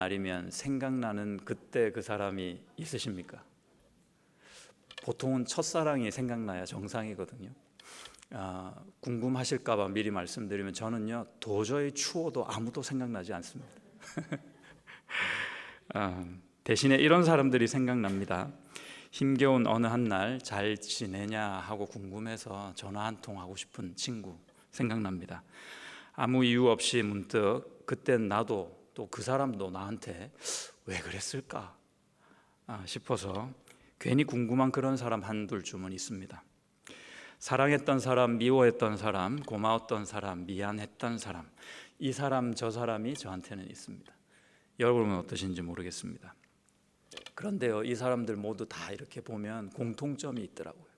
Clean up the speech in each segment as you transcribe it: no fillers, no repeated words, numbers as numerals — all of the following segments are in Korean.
날이면 생각나는 그때 그 사람이 있으십니까? 보통은 첫사랑이 생각나야 정상이거든요. 궁금하실까봐 미리 말씀드리면 저는요 도저히 추워도 아무도 생각나지 않습니다. 대신에 이런 사람들이 생각납니다. 힘겨운 어느 한 날 잘 지내냐 하고 궁금해서 전화 한 통 하고 싶은 친구 생각납니다. 아무 이유 없이 문득 그땐 나도 또 그 사람도 나한테 왜 그랬을까 싶어서 괜히 궁금한 그런 사람 한둘 쯤은 있습니다. 사랑했던 사람, 미워했던 사람, 고마웠던 사람, 미안했던 사람, 이 사람 저 사람이 저한테는 있습니다. 여러분은 어떠신지 모르겠습니다. 그런데요, 이 사람들 모두 다 이렇게 보면 공통점이 있더라고요.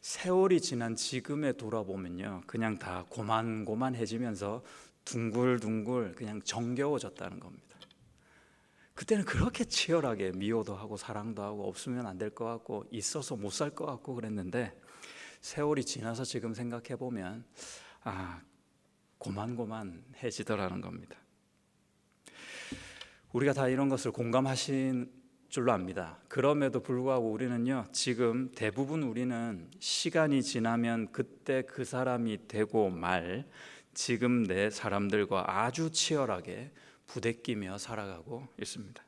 세월이 지난 지금에 돌아보면요, 그냥 다 고만고만해지면서 둥글둥글 그냥 정겨워졌다는 겁니다. 그때는 그렇게 치열하게 미워도 하고 사랑도 하고 없으면 안 될 것 같고 있어서 못 살 것 같고 그랬는데 세월이 지나서 지금 생각해 보면 고만고만해지더라는 겁니다. 우리가 다 이런 것을 공감하신 줄로 압니다. 그럼에도 불구하고 우리는요, 지금 대부분 우리는 시간이 지나면 그때 그 사람이 되고 말 지금 내 사람들과 아주 치열하게 부대끼며 살아가고 있습니다.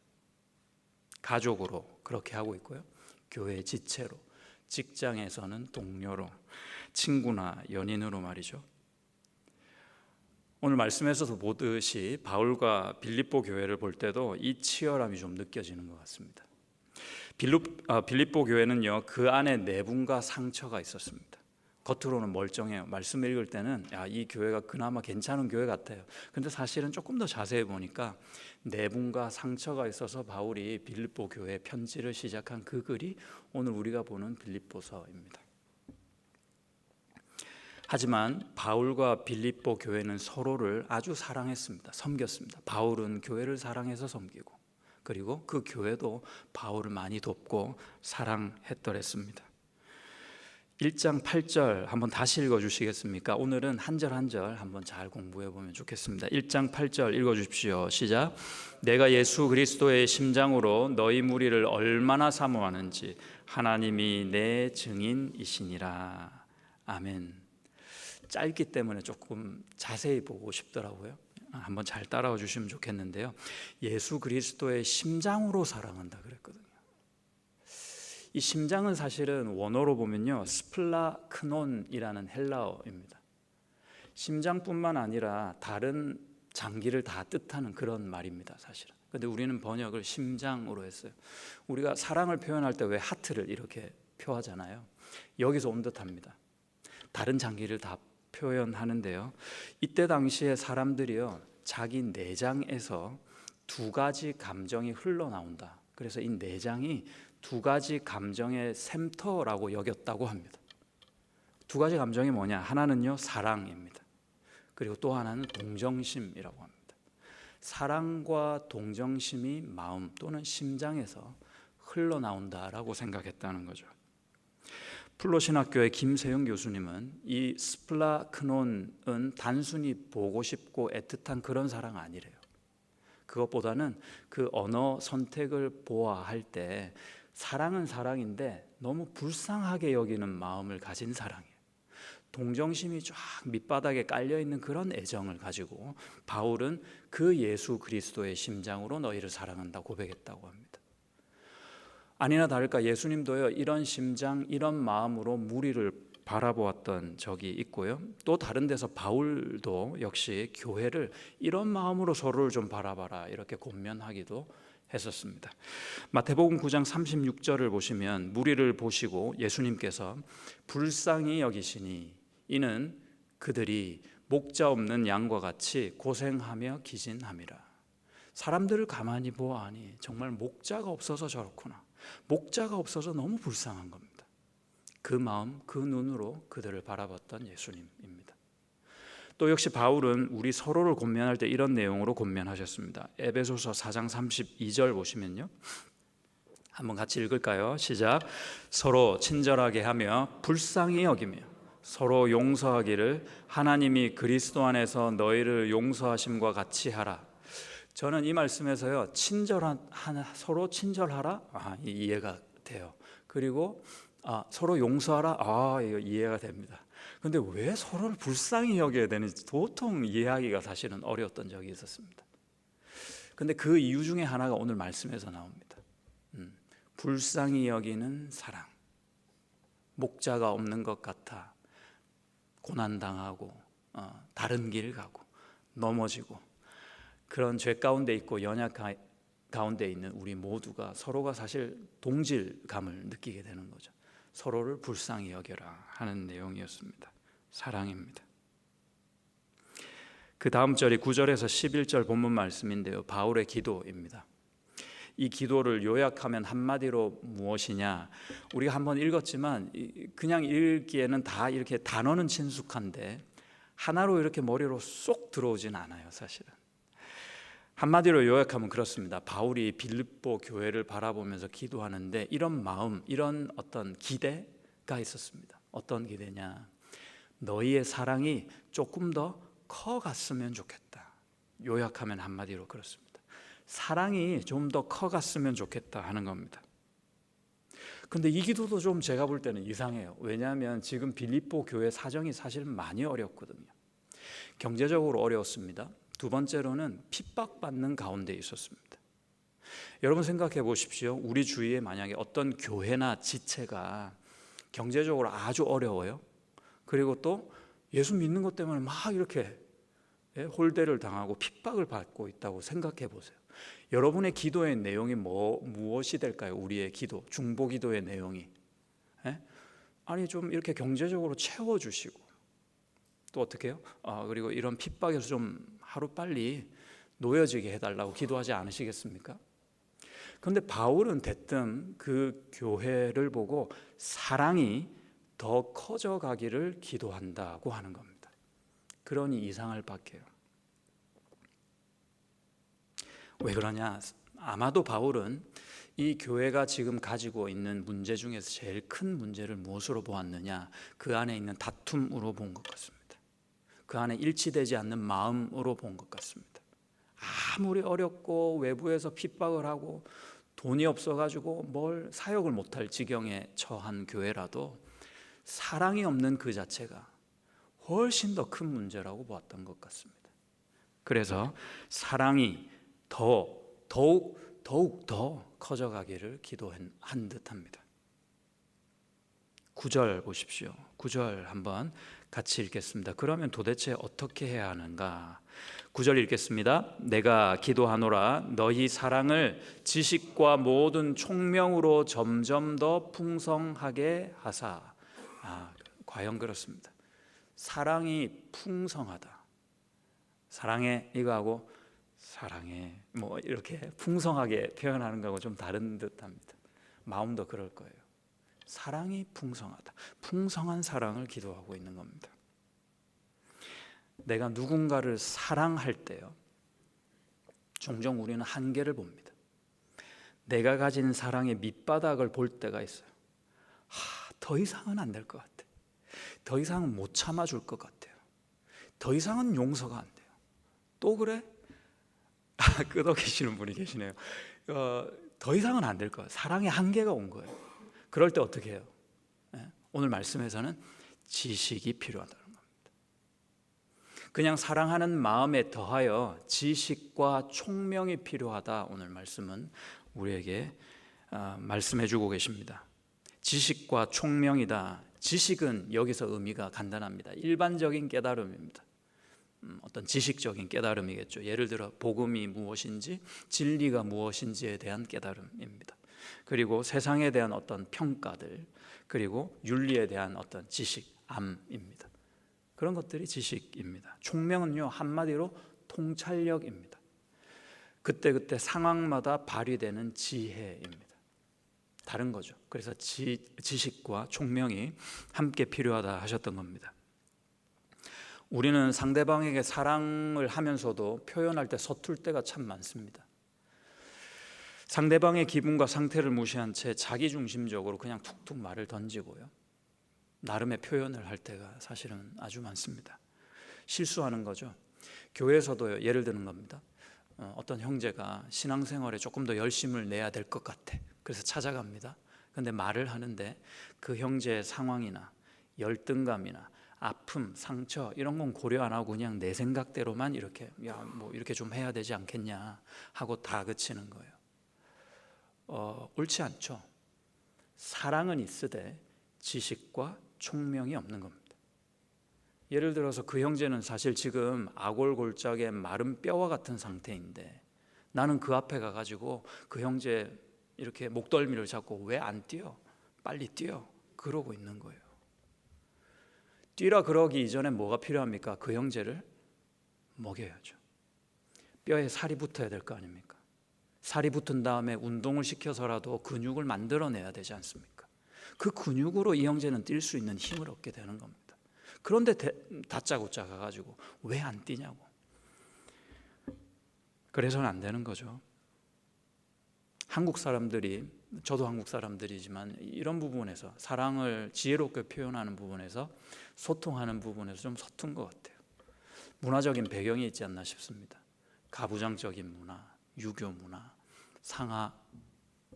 가족으로 그렇게 하고 있고요, 교회 지체로, 직장에서는 동료로, 친구나 연인으로 말이죠. 오늘 말씀에서도 보듯이 바울과 빌립보 교회를 볼 때도 이 치열함이 좀 느껴지는 것 같습니다. 빌립보 교회는요, 그 안에 내분과 상처가 있었습니다. 겉으로는 멀쩡해요. 말씀을 읽을 때는 이 교회가 그나마 괜찮은 교회 같아요. 근데 사실은 조금 더 자세히 보니까 내분과 상처가 있어서 바울이 빌립보 교회에 편지를 시작한 그 글이 오늘 우리가 보는 빌립보서입니다. 하지만 바울과 빌립보 교회는 서로를 아주 사랑했습니다. 섬겼습니다. 바울은 교회를 사랑해서 섬기고, 그리고 그 교회도 바울을 많이 돕고 사랑했더랬습니다. 1장 8절 한번 다시 읽어주시겠습니까? 오늘은 한 절 한 절 한번 잘 공부해 보면 좋겠습니다. 1장 8절 읽어주십시오. 시작. 내가 예수 그리스도의 심장으로 너희 무리를 얼마나 사모하는지 하나님이 내 증인이시니라. 아멘. 짧기 때문에 조금 자세히 보고 싶더라고요. 한번 잘 따라와 주시면 좋겠는데요, 예수 그리스도의 심장으로 사랑한다 그랬거든요. 이 심장은 사실은 원어로 보면요, 스플라크논이라는 헬라어입니다. 심장뿐만 아니라 다른 장기를 다 뜻하는 그런 말입니다, 사실은. 그런데 우리는 번역을 심장으로 했어요. 우리가 사랑을 표현할 때 왜 하트를 이렇게 표하잖아요. 여기서 온 듯합니다. 다른 장기를 다 표현하는데요, 이때 당시에 사람들이요, 자기 내장에서 두 가지 감정이 흘러나온다. 그래서 이 내장이 두 가지 감정의 샘터라고 여겼다고 합니다. 두 가지 감정이 뭐냐? 하나는요, 사랑입니다. 그리고 또 하나는 동정심이라고 합니다. 사랑과 동정심이 마음 또는 심장에서 흘러나온다라고 생각했다는 거죠. 플로신학교의 김세용 교수님은 이 스플라크논은 단순히 보고 싶고 애틋한 그런 사랑 아니래요. 그것보다는 그 언어 선택을 보아할 때 사랑은 사랑인데 너무 불쌍하게 여기는 마음을 가진 사랑이에요. 동정심이 쫙 밑바닥에 깔려있는 그런 애정을 가지고 바울은 그 예수 그리스도의 심장으로 너희를 사랑한다 고백했다고 합니다. 아니나 다를까 예수님도요, 이런 심장, 이런 마음으로 무리를 바라보았던 적이 있고요, 또 다른 데서 바울도 역시 교회를 이런 마음으로 서로를 좀 바라봐라 이렇게 권면하기도 했었습니다. 마태복음 9장 36절을 보시면 무리를 보시고 예수님께서 불쌍히 여기시니 이는 그들이 목자 없는 양과 같이 고생하며 기진함이라. 사람들을 가만히 보아하니 정말 목자가 없어서 저렇구나. 목자가 없어서 너무 불쌍한 겁니다. 그 마음, 그 눈으로 그들을 바라봤던 예수님입니다. 또 역시 바울은 우리 서로를 권면할 때 이런 내용으로 권면하셨습니다. 에베소서 4장 32절 보시면요, 한번 같이 읽을까요? 시작. 서로 친절하게 하며 불쌍히 여기며 서로 용서하기를 하나님이 그리스도 안에서 너희를 용서하심과 같이 하라. 저는 이 말씀에서요, 서로 친절하라, 이해가 돼요. 그리고 서로 용서하라, 이거 이해가 됩니다. 근데 왜 서로를 불쌍히 여겨야 되는지 도통 이해하기가 사실은 어려웠던 적이 있었습니다. 근데 그 이유 중에 하나가 오늘 말씀에서 나옵니다. 불쌍히 여기는 사랑. 목자가 없는 것 같아 고난당하고 다른 길 가고 넘어지고 그런 죄 가운데 있고 연약 가운데 있는 우리 모두가 서로가 사실 동질감을 느끼게 되는 거죠. 서로를 불쌍히 여겨라 하는 내용이었습니다. 사랑입니다. 그 다음 절이 9절에서 11절 본문 말씀인데요, 바울의 기도입니다. 이 기도를 요약하면 한마디로 무엇이냐, 우리가 한번 읽었지만 그냥 읽기에는 다 이렇게 단어는 친숙한데 하나로 이렇게 머리로 쏙 들어오진 않아요. 사실은 한마디로 요약하면 그렇습니다. 바울이 빌립보 교회를 바라보면서 기도하는데 이런 마음, 이런 어떤 기대가 있었습니다. 어떤 기대냐, 너희의 사랑이 조금 더 커갔으면 좋겠다. 요약하면 한마디로 그렇습니다. 사랑이 좀 더 커갔으면 좋겠다 하는 겁니다. 근데 이 기도도 좀 제가 볼 때는 이상해요. 왜냐하면 지금 빌립보 교회 사정이 사실은 많이 어렵거든요. 경제적으로 어려웠습니다. 두 번째로는 핍박받는 가운데 있었습니다. 여러분 생각해 보십시오. 우리 주위에 만약에 어떤 교회나 지체가 경제적으로 아주 어려워요. 그리고 또 예수 믿는 것 때문에 막 이렇게 홀대를 당하고 핍박을 받고 있다고 생각해 보세요. 여러분의 기도의 내용이 무엇이 될까요? 우리의 기도, 중보 기도의 내용이 아니 좀 이렇게 경제적으로 채워주시고 또 어떻게 해요? 그리고 이런 핍박에서 좀 하루빨리 놓여지게 해달라고 기도하지 않으시겠습니까? 그런데 바울은 대뜸 그 교회를 보고 사랑이 더 커져가기를 기도한다고 하는 겁니다. 그러니 이상할 밖에요. 왜 그러냐? 아마도 바울은 이 교회가 지금 가지고 있는 문제 중에서 제일 큰 문제를 무엇으로 보았느냐? 그 안에 있는 다툼으로 본 것 같습니다. 그 안에 일치되지 않는 마음으로 본 것 같습니다. 아무리 어렵고 외부에서 핍박을 하고 돈이 없어가지고 뭘 사역을 못할 지경에 처한 교회라도 사랑이 없는 그 자체가 훨씬 더 큰 문제라고 보았던 것 같습니다. 그래서 사랑이 더욱 더 커져가기를 기도한 듯합니다. 9절 보십시오. 9절 한번 같이 읽겠습니다. 그러면 도대체 어떻게 해야 하는가? 9절 읽겠습니다. 내가 기도하노라 너희 사랑을 지식과 모든 총명으로 점점 더 풍성하게 하사. 과연 그렇습니다. 사랑이 풍성하다. 사랑해 이거하고 사랑해 이렇게 풍성하게 표현하는 거하고 좀 다른 듯합니다. 마음도 그럴 거예요. 사랑이 풍성하다. 풍성한 사랑을 기도하고 있는 겁니다. 내가 누군가를 사랑할 때요, 종종 우리는 한계를 봅니다. 내가 가진 사랑의 밑바닥을 볼 때가 있어요. 더 이상은 안 될 것 같아. 더 이상은 못 참아줄 것 같아요. 더 이상은 용서가 안 돼요. 또 그래? 끄덕이시는 분이 계시네요. 더 이상은 안 될 거예요. 사랑의 한계가 온 거예요. 그럴 때 어떻게 해요? 오늘 말씀에서는 지식이 필요하다는 겁니다. 그냥 사랑하는 마음에 더하여 지식과 총명이 필요하다. 오늘 말씀은 우리에게 말씀해 주고 계십니다. 지식과 총명이다. 지식은 여기서 의미가 간단합니다. 일반적인 깨달음입니다. 어떤 지식적인 깨달음이겠죠. 예를 들어 복음이 무엇인지, 진리가 무엇인지에 대한 깨달음입니다. 그리고 세상에 대한 어떤 평가들, 그리고 윤리에 대한 어떤 지식암입니다. 그런 것들이 지식입니다. 총명은요, 한마디로 통찰력입니다. 그때그때 상황마다 발휘되는 지혜입니다. 다른 거죠. 그래서 지식과 총명이 함께 필요하다 하셨던 겁니다. 우리는 상대방에게 사랑을 하면서도 표현할 때 서툴 때가 참 많습니다. 상대방의 기분과 상태를 무시한 채 자기중심적으로 그냥 툭툭 말을 던지고요, 나름의 표현을 할 때가 사실은 아주 많습니다. 실수하는 거죠. 교회에서도 예를 드는 겁니다. 어떤 형제가 신앙생활에 조금 더 열심을 내야 될 것 같아. 그래서 찾아갑니다. 근데 말을 하는데 그 형제의 상황이나 열등감이나 아픔, 상처 이런 건 고려 안 하고 그냥 내 생각대로만 이렇게 뭐 이렇게 좀 해야 되지 않겠냐 하고 다그치는 거예요. 옳지 않죠. 사랑은 있으되 지식과 총명이 없는 겁니다. 예를 들어서 그 형제는 사실 지금 아골골짝의 마른 뼈와 같은 상태인데 나는 그 앞에 가가지고 그 형제 이렇게 목덜미를 잡고 왜 안 뛰어? 빨리 뛰어. 그러고 있는 거예요. 뛰라 그러기 이전에 뭐가 필요합니까? 그 형제를 먹여야죠. 뼈에 살이 붙어야 될 거 아닙니까? 살이 붙은 다음에 운동을 시켜서라도 근육을 만들어내야 되지 않습니까? 그 근육으로 이 형제는 뛸 수 있는 힘을 얻게 되는 겁니다. 그런데 다짜고짜 가가지고 왜 안 뛰냐고. 그래서는 안 되는 거죠. 한국 사람들이, 저도 한국 사람들이지만 이런 부분에서 사랑을 지혜롭게 표현하는 부분에서 소통하는 부분에서 좀 서툰 것 같아요. 문화적인 배경이 있지 않나 싶습니다. 가부장적인 문화, 유교 문화,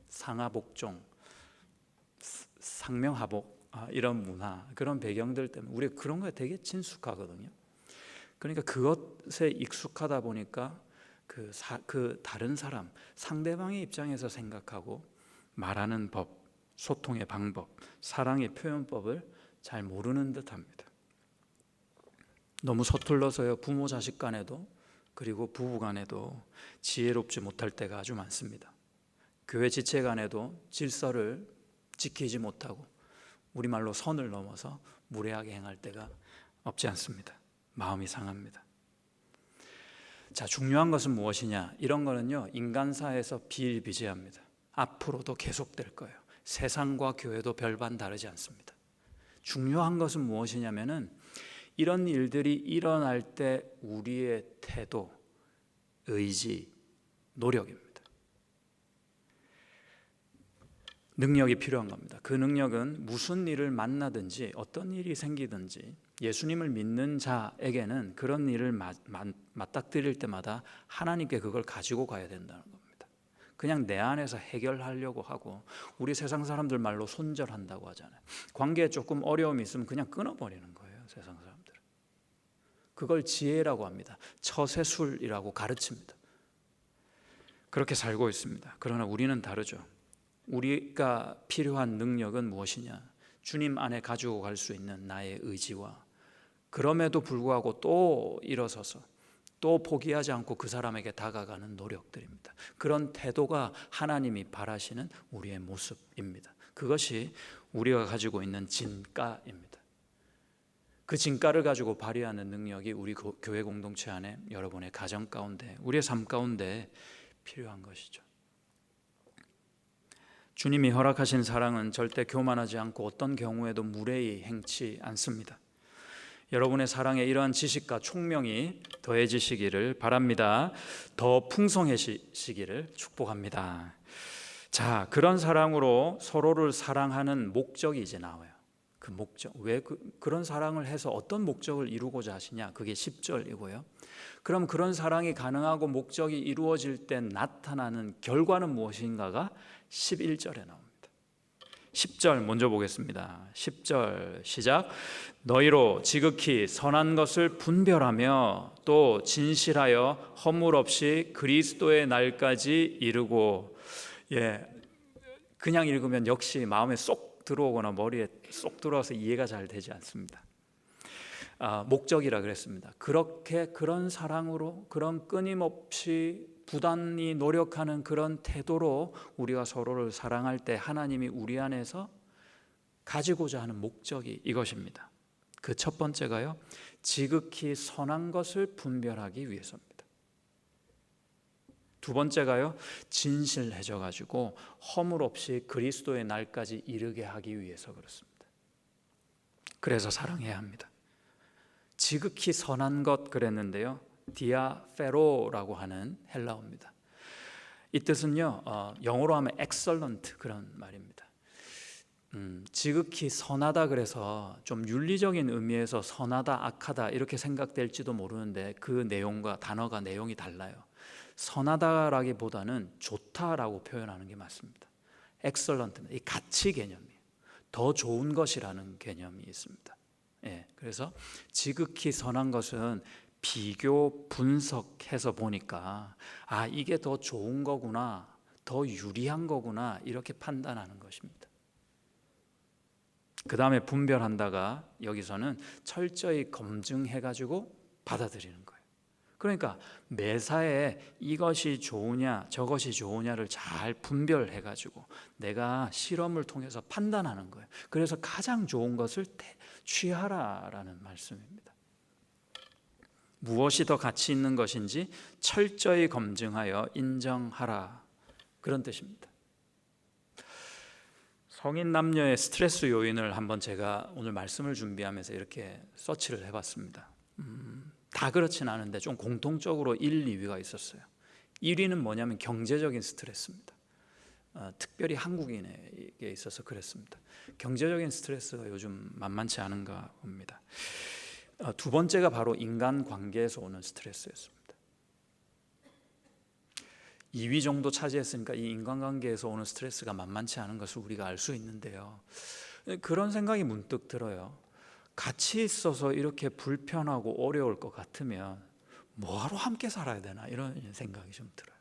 상하복종, 상명하복 이런 문화, 그런 배경들 때문에 우리가 그런 거에 되게 친숙하거든요. 그러니까 그것에 익숙하다 보니까 그 다른 사람, 상대방의 입장에서 생각하고 말하는 법, 소통의 방법, 사랑의 표현법을 잘 모르는 듯합니다. 너무 서툴러서요. 부모 자식 간에도 그리고 부부 간에도 지혜롭지 못할 때가 아주 많습니다. 교회 지체 간에도 질서를 지키지 못하고 우리말로 선을 넘어서 무례하게 행할 때가 없지 않습니다. 마음이 상합니다. 자, 중요한 것은 무엇이냐? 이런 거는요, 인간사에서 비일비재합니다. 앞으로도 계속될 거예요. 세상과 교회도 별반 다르지 않습니다. 중요한 것은 무엇이냐면은 이런 일들이 일어날 때 우리의 태도, 의지, 노력입니다. 능력이 필요한 겁니다. 그 능력은 무슨 일을 만나든지 어떤 일이 생기든지 예수님을 믿는 자에게는 그런 일을 맞닥뜨릴 때마다 하나님께 그걸 가지고 가야 된다는 겁니다. 그냥 내 안에서 해결하려고 하고, 우리 세상 사람들 말로 손절한다고 하잖아요. 관계에 조금 어려움이 있으면 그냥 끊어버리는 거예요. 세상 사람들은 그걸 지혜라고 합니다. 처세술이라고 가르칩니다. 그렇게 살고 있습니다. 그러나 우리는 다르죠. 우리가 필요한 능력은 무엇이냐? 주님 안에 가지고 갈 수 있는 나의 의지와, 그럼에도 불구하고 또 일어서서 또 포기하지 않고 그 사람에게 다가가는 노력들입니다. 그런 태도가 하나님이 바라시는 우리의 모습입니다. 그것이 우리가 가지고 있는 진가입니다. 그 진가를 가지고 발휘하는 능력이 우리 교회 공동체 안에, 여러분의 가정 가운데, 우리의 삶 가운데 필요한 것이죠. 주님이 허락하신 사랑은 절대 교만하지 않고 어떤 경우에도 무례히 행치 않습니다. 여러분의 사랑에 이러한 지식과 총명이 더해지시기를 바랍니다. 더 풍성해지시기를 축복합니다. 자, 그런 사랑으로 서로를 사랑하는 목적이 이제 나와요. 그 목적, 왜 그런 사랑을 해서 어떤 목적을 이루고자 하시냐? 그게 10절이고요. 그럼 그런 사랑이 가능하고 목적이 이루어질 때 나타나는 결과는 무엇인가가 11절에 나옵니다. 10절 먼저 보겠습니다. 10절 시작. 너희로 지극히 선한 것을 분별하며 또 진실하여 허물 없이 그리스도의 날까지 이르고. 그냥 읽으면 역시 마음에 쏙 들어오거나 머리에 쏙 들어와서 이해가 잘 되지 않습니다. 목적이라 그랬습니다. 그런 사랑으로, 그런 끊임없이 부단히 노력하는 그런 태도로 우리가 서로를 사랑할 때 하나님이 우리 안에서 가지고자 하는 목적이 이것입니다. 그 첫 번째가요, 지극히 선한 것을 분별하기 위해서입니다. 두 번째가요, 진실해져 가지고 허물 없이 그리스도의 날까지 이르게 하기 위해서 그렇습니다. 그래서 사랑해야 합니다. 지극히 선한 것 그랬는데요, 디아페로라고 하는 헬라어입니다. 이 뜻은요, 영어로 하면 excellent 그런 말입니다. 지극히 선하다 그래서 좀 윤리적인 의미에서 선하다, 악하다 이렇게 생각될지도 모르는데 그 내용과 단어가 내용이 달라요. 선하다라기보다는 좋다라고 표현하는 게 맞습니다. excellent, 이 가치 개념이에요. 더 좋은 것이라는 개념이 있습니다. 예, 그래서 지극히 선한 것은 비교 분석해서 보니까 이게 더 좋은 거구나, 더 유리한 거구나, 이렇게 판단하는 것입니다. 그 다음에 분별한다가 여기서는 철저히 검증해가지고 받아들이는 거예요. 그러니까 매사에 이것이 좋으냐 저것이 좋으냐를 잘 분별해가지고 내가 실험을 통해서 판단하는 거예요. 그래서 가장 좋은 것을 취하라라는 말씀입니다. 무엇이 더 가치 있는 것인지 철저히 검증하여 인정하라, 그런 뜻입니다. 성인 남녀의 스트레스 요인을 한번 제가 오늘 말씀을 준비하면서 이렇게 서치를 해봤습니다. 다 그렇진 않은데 좀 공통적으로 1, 2위가 있었어요. 1위는 뭐냐면 경제적인 스트레스입니다. 특별히 한국인에게 있어서 그랬습니다. 경제적인 스트레스가 요즘 만만치 않은가 봅니다. 두 번째가 바로 인간관계에서 오는 스트레스였습니다. 2위 정도 차지했으니까 이 인간관계에서 오는 스트레스가 만만치 않은 것을 우리가 알 수 있는데요. 그런 생각이 문득 들어요. 같이 있어서 이렇게 불편하고 어려울 것 같으면 뭐하러 함께 살아야 되나, 이런 생각이 좀 들어요.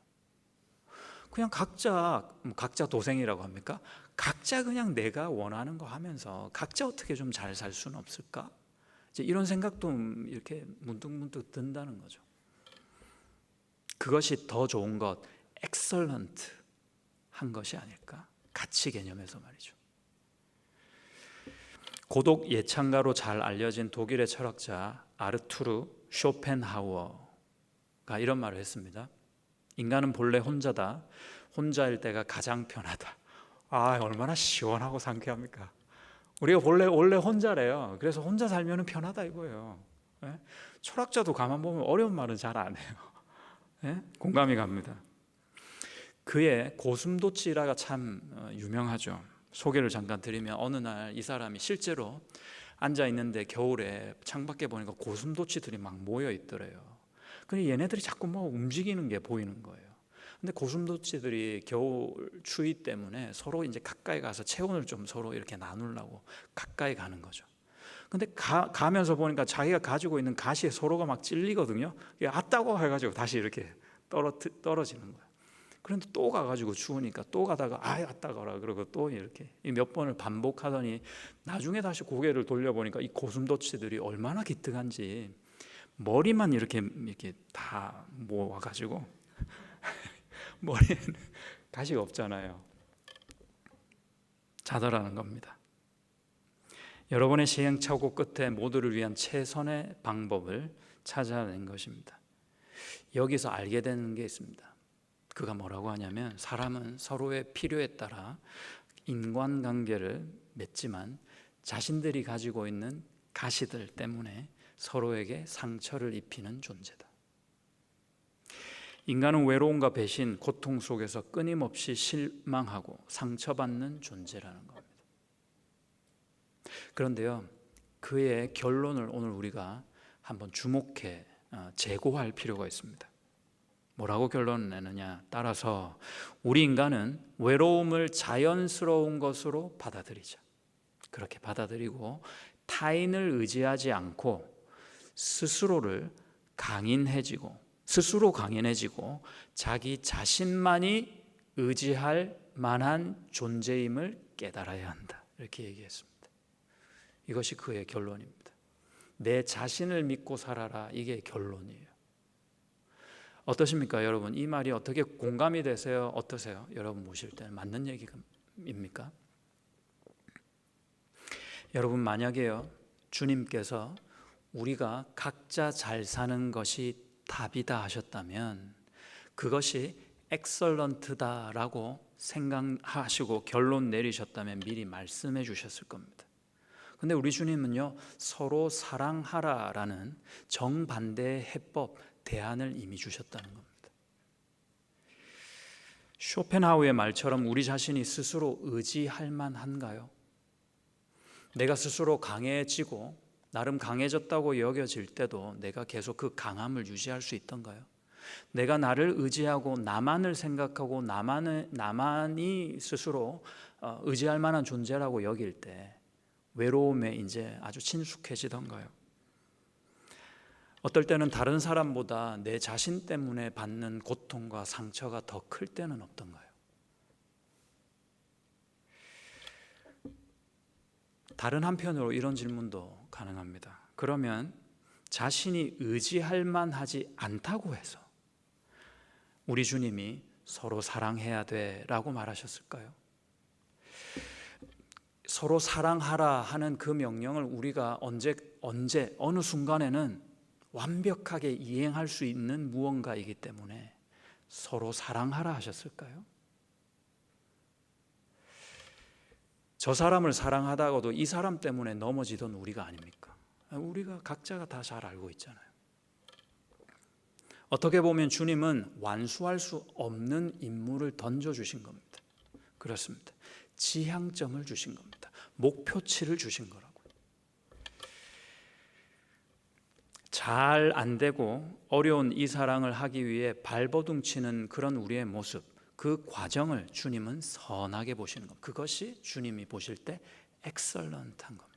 그냥 각자 도생이라고 합니까? 각자 그냥 내가 원하는 거 하면서 각자 어떻게 좀 잘 살 수는 없을까? 이제 이런 생각도 이렇게 문득 든다는 거죠. 그것이 더 좋은 것, excellent 한 것이 아닐까? 가치 개념에서 말이죠. 고독 예찬가로 잘 알려진 독일의 철학자 아르투르 쇼펜하우어가 이런 말을 했습니다. 인간은 본래 혼자다. 혼자일 때가 가장 편하다. 얼마나 시원하고 상쾌합니까? 우리가 원래 혼자래요. 그래서 혼자 살면 편하다 이거예요. 예? 철학자도 가만 보면 어려운 말은 잘 안 해요. 예? 공감이 갑니다. 그의 고슴도치라가 참 유명하죠. 소개를 잠깐 드리면 어느 날 이 사람이 실제로 앉아 있는데 겨울에 창밖에 보니까 고슴도치들이 막 모여 있더래요. 근데 얘네들이 자꾸 뭐 움직이는 게 보이는 거예요. 근데 고슴도치들이 겨울 추위 때문에 서로 이제 가까이 가서 체온을 좀 서로 이렇게 나누려고 가까이 가는 거죠. 근데 가면서 보니까 자기가 가지고 있는 가시에 서로가 막 찔리거든요. 따고 해가지고 다시 이렇게 떨어지는 거예요. 그런데 또 가가지고 추우니까 또 가다가 따가라 그러고 또 이렇게 몇 번을 반복하더니 나중에 다시 고개를 돌려보니까 이 고슴도치들이 얼마나 기특한지 머리만 이렇게 다 모아가지고 머리에는 가시가 없잖아요. 자더라는 겁니다. 여러분의 시행착오 끝에 모두를 위한 최선의 방법을 찾아낸 것입니다. 여기서 알게 되는 게 있습니다. 그가 뭐라고 하냐면 사람은 서로의 필요에 따라 인간관계를 맺지만 자신들이 가지고 있는 가시들 때문에 서로에게 상처를 입히는 존재다. 인간은 외로움과 배신, 고통 속에서 끊임없이 실망하고 상처받는 존재라는 겁니다. 그런데요, 그의 결론을 오늘 우리가 한번 주목해 재고할 필요가 있습니다. 뭐라고 결론을 내느냐? 따라서 우리 인간은 외로움을 자연스러운 것으로 받아들이자. 그렇게 받아들이고 타인을 의지하지 않고 스스로 강인해지고 자기 자신만이 의지할 만한 존재임을 깨달아야 한다. 이렇게 얘기했습니다. 이것이 그의 결론입니다. 내 자신을 믿고 살아라. 이게 결론이에요. 어떠십니까, 여러분? 이 말이 어떻게 공감이 되세요? 어떠세요? 여러분 보실 때는 맞는 얘기입니까? 여러분, 만약에요, 주님께서 우리가 각자 잘 사는 것이 답이다 하셨다면 그것이 엑설런트다라고 생각하시고 결론 내리셨다면 미리 말씀해 주셨을 겁니다. 근데 우리 주님은요, 서로 사랑하라라는 정반대의 해법, 대안을 이미 주셨다는 겁니다. 쇼펜하우의 말처럼 우리 자신이 스스로 의지할 만한가요? 내가 스스로 강해지고 나름 강해졌다고 여겨질 때도 내가 계속 그 강함을 유지할 수 있던가요? 내가 나를 의지하고 나만을 생각하고 나만이 스스로 의지할 만한 존재라고 여길 때 외로움에 이제 아주 친숙해지던가요? 어떨 때는 다른 사람보다 내 자신 때문에 받는 고통과 상처가 더 클 때는 없던가요? 다른 한편으로 이런 질문도 가능합니다. 그러면 자신이 의지할 만하지 않다고 해서 우리 주님이 서로 사랑해야 돼라고 말하셨을까요? 서로 사랑하라 하는 그 명령을 우리가 언제 어느 순간에는 완벽하게 이행할 수 있는 무언가이기 때문에 서로 사랑하라 하셨을까요? 저 사람을 사랑하다가도 이 사람 때문에 넘어지던 우리가 아닙니까? 우리가 각자가 다 잘 알고 있잖아요. 어떻게 보면 주님은 완수할 수 없는 임무를 던져주신 겁니다. 그렇습니다. 지향점을 주신 겁니다. 목표치를 주신 거라고요. 잘 안 되고 어려운 이 사랑을 하기 위해 발버둥치는 그런 우리의 모습, 그 과정을 주님은 선하게 보시는 겁니다. 그것이 주님이 보실 때 엑설런트한 겁니다.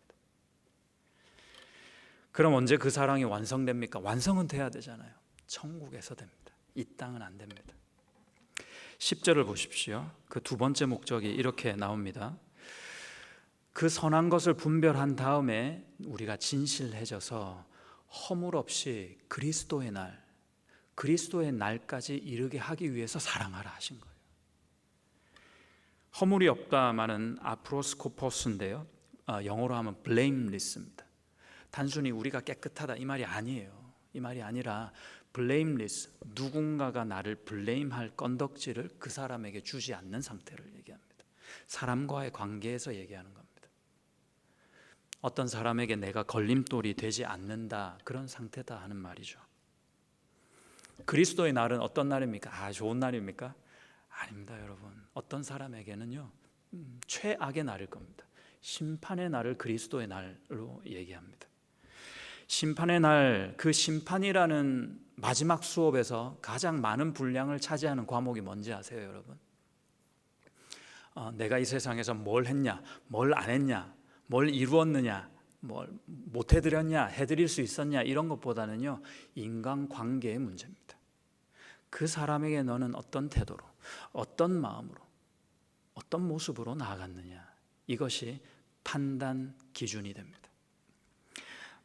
그럼 언제 그 사랑이 완성됩니까? 완성은 돼야 되잖아요. 천국에서 됩니다. 이 땅은 안 됩니다. 10절을 보십시오. 그 두 번째 목적이 이렇게 나옵니다. 그 선한 것을 분별한 다음에 우리가 진실해져서 허물 없이 그리스도의 날까지 이르게 하기 위해서 사랑하라 하신 거예요. 허물이 없다 말은 아프로스코포스인데요. 영어로 하면 blameless입니다. 단순히 우리가 깨끗하다 이 말이 아니에요. 이 말이 아니라 blameless, 누군가가 나를 blame할 건덕지를 그 사람에게 주지 않는 상태를 얘기합니다. 사람과의 관계에서 얘기하는 겁니다. 어떤 사람에게 내가 걸림돌이 되지 않는다, 그런 상태다 하는 말이죠. 그리스도의 날은 어떤 날입니까? 좋은 날입니까? 아닙니다, 여러분. 어떤 사람에게는요, 최악의 날일 겁니다. 심판의 날을 그리스도의 날로 얘기합니다. 심판의 날, 그 심판이라는 마지막 수업에서 가장 많은 분량을 차지하는 과목이 뭔지 아세요, 여러분? 내가 이 세상에서 뭘 했냐, 뭘 안 했냐, 뭘 이루었느냐, 뭘 못 해드렸냐, 해드릴 수 있었냐, 이런 것보다는요, 인간관계의 문제입니다. 그 사람에게 너는 어떤 태도로, 어떤 마음으로, 어떤 모습으로 나아갔느냐, 이것이 판단 기준이 됩니다.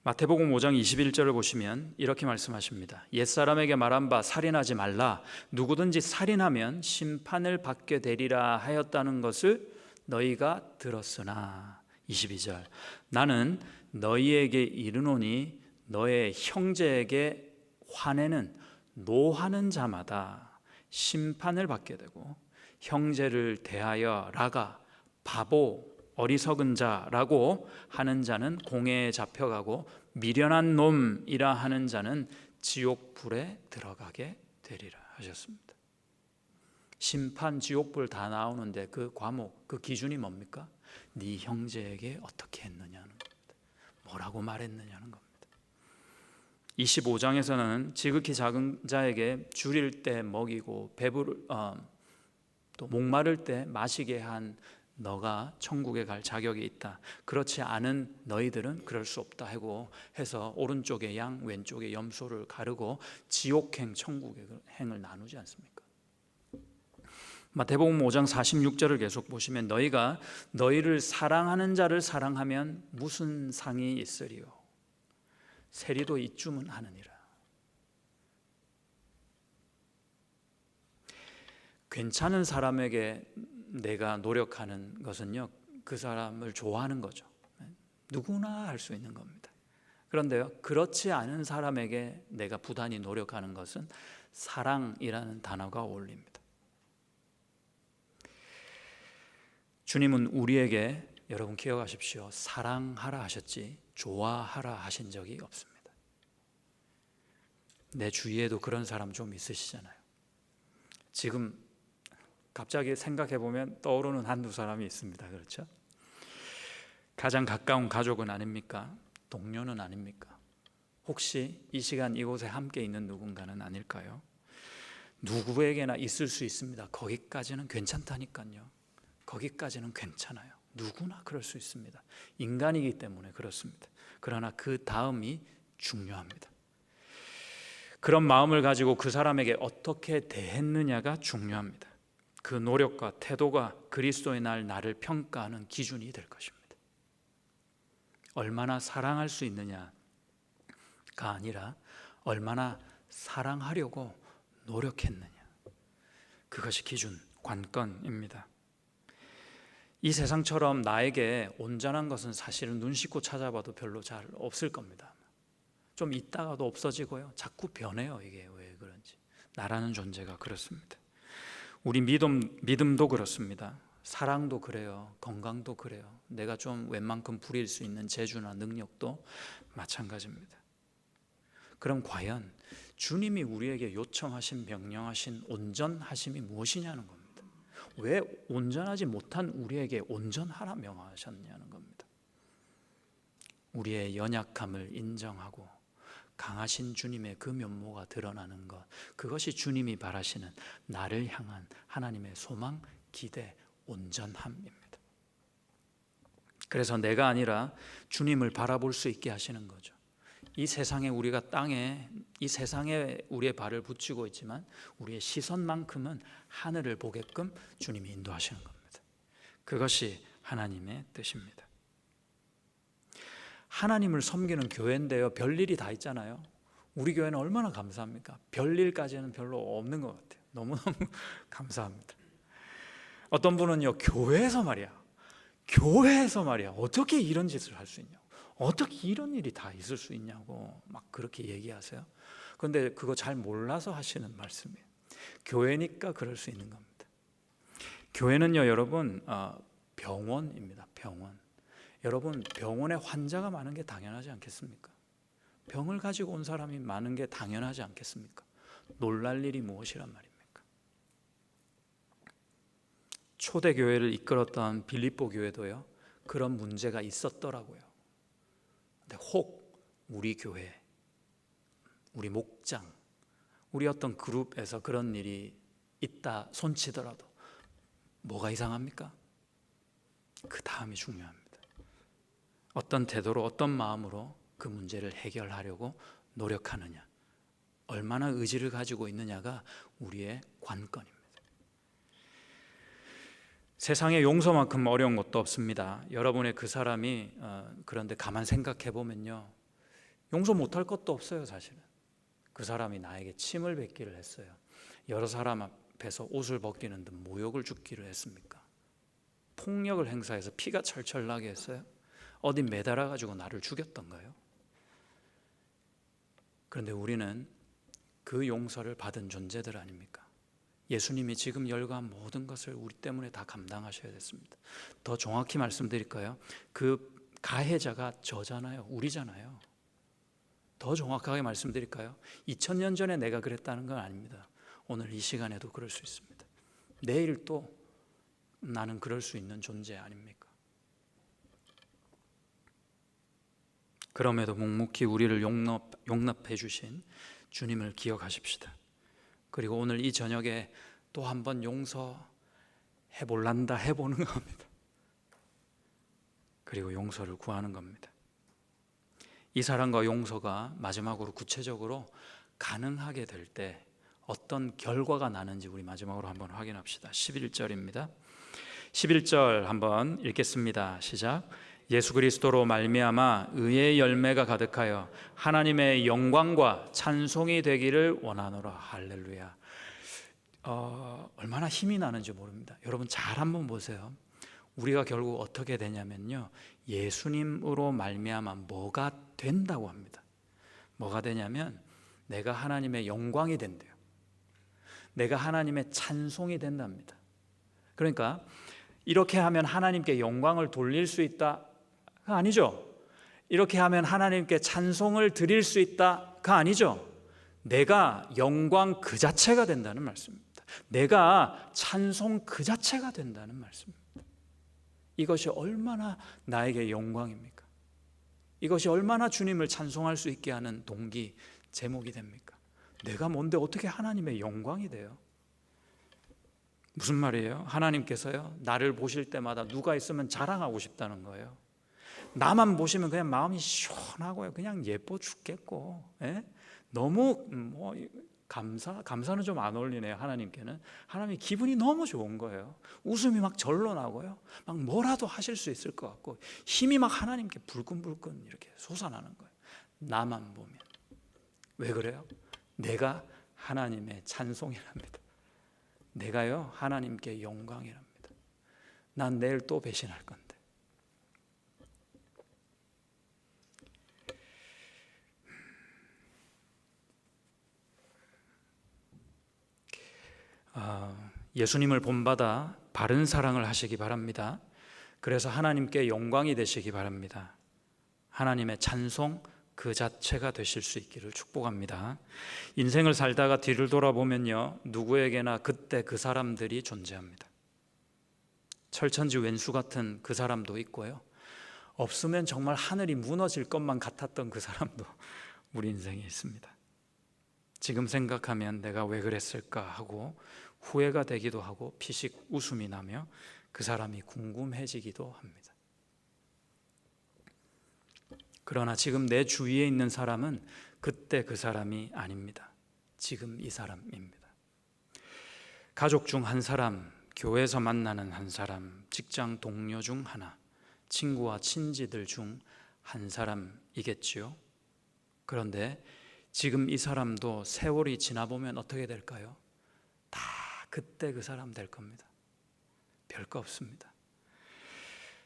마태복음 5장 21절을 보시면 이렇게 말씀하십니다. 옛사람에게 말한 바 살인하지 말라. 누구든지 살인하면 심판을 받게 되리라 하였다는 것을 너희가 들었으나. 22절. 나는 너희에게 이르노니 너의 형제에게 화내는 노하는 자마다 심판을 받게 되고 형제를 대하여 라가 바보 어리석은 자라고 하는 자는 공회에 잡혀가고 미련한 놈이라 하는 자는 지옥불에 들어가게 되리라 하셨습니다. 심판 지옥불 다 나오는데 그 과목, 그 기준이 뭡니까? 네 형제에게 어떻게 했느냐는 겁니다. 뭐라고 말했느냐는 겁니다. 25장에서는 지극히 작은 자에게 줄일 때 먹이고 또 목마를 때 마시게 한 너가 천국에 갈 자격이 있다. 그렇지 않은 너희들은 그럴 수 없다 하고 해서 오른쪽에 양 왼쪽에 염소를 가르고 지옥행 천국의 행을 나누지 않습니까? 마태복음 5장 46절을 계속 보시면 너희가 너희를 사랑하는 자를 사랑하면 무슨 상이 있으리요? 세리도 이쯤은 하느니라. 괜찮은 사람에게 내가 노력하는 것은요, 그 사람을 좋아하는 거죠. 누구나 할 수 있는 겁니다. 그런데요, 그렇지 않은 사람에게 내가 부단히 노력하는 것은 사랑이라는 단어가 어울립니다. 주님은 우리에게, 여러분 기억하십시오, 사랑하라 하셨지 좋아하라 하신 적이 없습니다. 내 주위에도 그런 사람 좀 있으시잖아요. 지금 갑자기 생각해보면 떠오르는 한두 사람이 있습니다. 그렇죠? 가장 가까운 가족은 아닙니까? 동료는 아닙니까? 혹시 이 시간 이곳에 함께 있는 누군가는 아닐까요? 누구에게나 있을 수 있습니다. 거기까지는 괜찮다니까요. 거기까지는 괜찮아요. 누구나 그럴 수 있습니다. 인간이기 때문에 그렇습니다. 그러나 그 다음이 중요합니다. 그런 마음을 가지고 그 사람에게 어떻게 대했느냐가 중요합니다. 그 노력과 태도가 그리스도의 날 나를 평가하는 기준이 될 것입니다. 얼마나 사랑할 수 있느냐가 아니라 얼마나 사랑하려고 노력했느냐, 그것이 기준, 관건입니다. 이 세상처럼 나에게 온전한 것은 사실은 눈 씻고 찾아봐도 별로 잘 없을 겁니다. 좀 있다가도 없어지고요, 자꾸 변해요. 이게 왜 그런지. 나라는 존재가 그렇습니다. 우리 믿음도 그렇습니다. 사랑도 그래요. 건강도 그래요. 내가 좀 웬만큼 부릴 수 있는 재주나 능력도 마찬가지입니다. 그럼 과연 주님이 우리에게 요청하신, 명령하신 온전하심이 무엇이냐는 겁니다. 왜 온전하지 못한 우리에게 온전하라 명하셨냐는 겁니다. 우리의 연약함을 인정하고 강하신 주님의 그 면모가 드러나는 것, 그것이 주님이 바라시는 나를 향한 하나님의 소망, 기대, 온전함입니다. 그래서 내가 아니라 주님을 바라볼 수 있게 하시는 거죠. 이 세상에 우리가 이 세상에 우리의 발을 붙이고 있지만 우리의 시선만큼은 하늘을 보게끔 주님이 인도하시는 겁니다. 그것이 하나님의 뜻입니다. 하나님을 섬기는 교회인데요, 별일이 다 있잖아요. 우리 교회는 얼마나 감사합니까? 별일까지는 별로 없는 것 같아요. 너무너무 감사합니다. 어떤 분은요, 교회에서 말이야 어떻게 이런 짓을 할 수 있냐고, 어떻게 이런 일이 다 있을 수 있냐고 막 그렇게 얘기하세요. 그런데 그거 잘 몰라서 하시는 말씀이에요. 교회니까 그럴 수 있는 겁니다. 교회는요, 여러분, 병원입니다. 병원. 여러분, 병원에 환자가 많은 게 당연하지 않겠습니까? 병을 가지고 온 사람이 많은 게 당연하지 않겠습니까? 놀랄 일이 무엇이란 말입니까? 초대교회를 이끌었던 빌립보 교회도요, 그런 문제가 있었더라고요. 근데 혹 우리 교회, 우리 목장, 우리 어떤 그룹에서 그런 일이 있다 손치더라도 뭐가 이상합니까? 그 다음이 중요합니다. 어떤 태도로, 어떤 마음으로 그 문제를 해결하려고 노력하느냐, 얼마나 의지를 가지고 있느냐가 우리의 관건입니다. 세상에 용서만큼 어려운 것도 없습니다. 여러분의 그 사람이 그런데 가만 생각해 보면요, 용서 못할 것도 없어요. 사실은 그 사람이 나에게 침을 뱉기를 했어요. 여러 사람 앞에서 옷을 벗기는 듯 모욕을 주기를 했습니까? 폭력을 행사해서 피가 철철 나게 했어요? 어디 매달아 가지고 나를 죽였던가요? 그런데 우리는 그 용서를 받은 존재들 아닙니까? 예수님이 지금 열거한 모든 것을 우리 때문에 다 감당하셔야 됐습니다. 더 정확히 말씀드릴까요? 그 가해자가 저잖아요. 우리잖아요. 더 정확하게 말씀드릴까요? 2000년 전에 내가 그랬다는 건 아닙니다. 오늘 이 시간에도 그럴 수 있습니다. 내일 또 나는 그럴 수 있는 존재 아닙니까? 그럼에도 묵묵히 우리를 용납해 주신 주님을 기억하십시다. 그리고 오늘 이 저녁에 또 한 번 용서해 볼란다 해보는 겁니다. 그리고 용서를 구하는 겁니다. 이 사랑과 용서가 마지막으로 구체적으로 가능하게 될 때 어떤 결과가 나는지 우리 마지막으로 한번 확인합시다. 11절입니다. 11절 한번 읽겠습니다. 시작. 예수 그리스도로 말미암아 의의 열매가 가득하여 하나님의 영광과 찬송이 되기를 원하노라. 할렐루야. 얼마나 힘이 나는지 모릅니다. 여러분 잘 한번 보세요. 우리가 결국 어떻게 되냐면요, 예수님으로 말미암아 뭐가 된다고 합니다. 뭐가 되냐면 내가 하나님의 영광이 된대요. 내가 하나님의 찬송이 된답니다. 그러니까 이렇게 하면 하나님께 영광을 돌릴 수 있다가 아니죠. 이렇게 하면 하나님께 찬송을 드릴 수 있다가 아니죠. 내가 영광 그 자체가 된다는 말씀입니다. 내가 찬송 그 자체가 된다는 말씀입니다. 이것이 얼마나 나에게 영광입니까? 이것이 얼마나 주님을 찬송할 수 있게 하는 동기, 제목이 됩니까? 내가 뭔데 어떻게 하나님의 영광이 돼요? 무슨 말이에요? 하나님께서요, 나를 보실 때마다 누가 있으면 자랑하고 싶다는 거예요. 나만 보시면 그냥 마음이 시원하고요, 그냥 예뻐 죽겠고, 예? 너무 감사는 좀 안 어울리네요. 하나님께는 하나님이 기분이 너무 좋은 거예요. 웃음이 막 절로 나고요, 막 뭐라도 하실 수 있을 것 같고 힘이 막 하나님께 불끈불끈 이렇게 솟아나는 거예요. 나만 보면. 왜 그래요? 내가 하나님의 찬송이랍니다. 내가요 하나님께 영광이랍니다. 난 내일 또 배신할 건데. 예수님을 본받아 바른 사랑을 하시기 바랍니다. 그래서 하나님께 영광이 되시기 바랍니다. 하나님의 찬송 그 자체가 되실 수 있기를 축복합니다. 인생을 살다가 뒤를 돌아보면요, 누구에게나 그때 그 사람들이 존재합니다. 철천지 왼수 같은 그 사람도 있고요, 없으면 정말 하늘이 무너질 것만 같았던 그 사람도 우리 인생에 있습니다. 지금 생각하면 내가 왜 그랬을까 하고 후회가 되기도 하고 피식 웃음이 나며 그 사람이 궁금해지기도 합니다. 그러나 지금 내 주위에 있는 사람은 그때 그 사람이 아닙니다. 지금 이 사람입니다. 가족 중 한 사람, 교회에서 만나는 한 사람, 직장 동료 중 하나, 친구와 친지들 중 한 사람이겠지요. 그런데 지금 이 사람도 세월이 지나보면 어떻게 될까요? 다 그때 그 사람 될 겁니다. 별거 없습니다.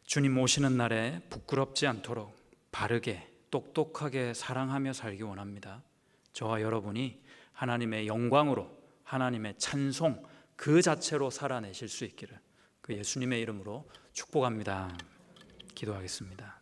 주님 오시는 날에 부끄럽지 않도록 바르게 똑똑하게 사랑하며 살기 원합니다. 저와 여러분이 하나님의 영광으로, 하나님의 찬송 그 자체로 살아내실 수 있기를 그 예수님의 이름으로 축복합니다. 기도하겠습니다.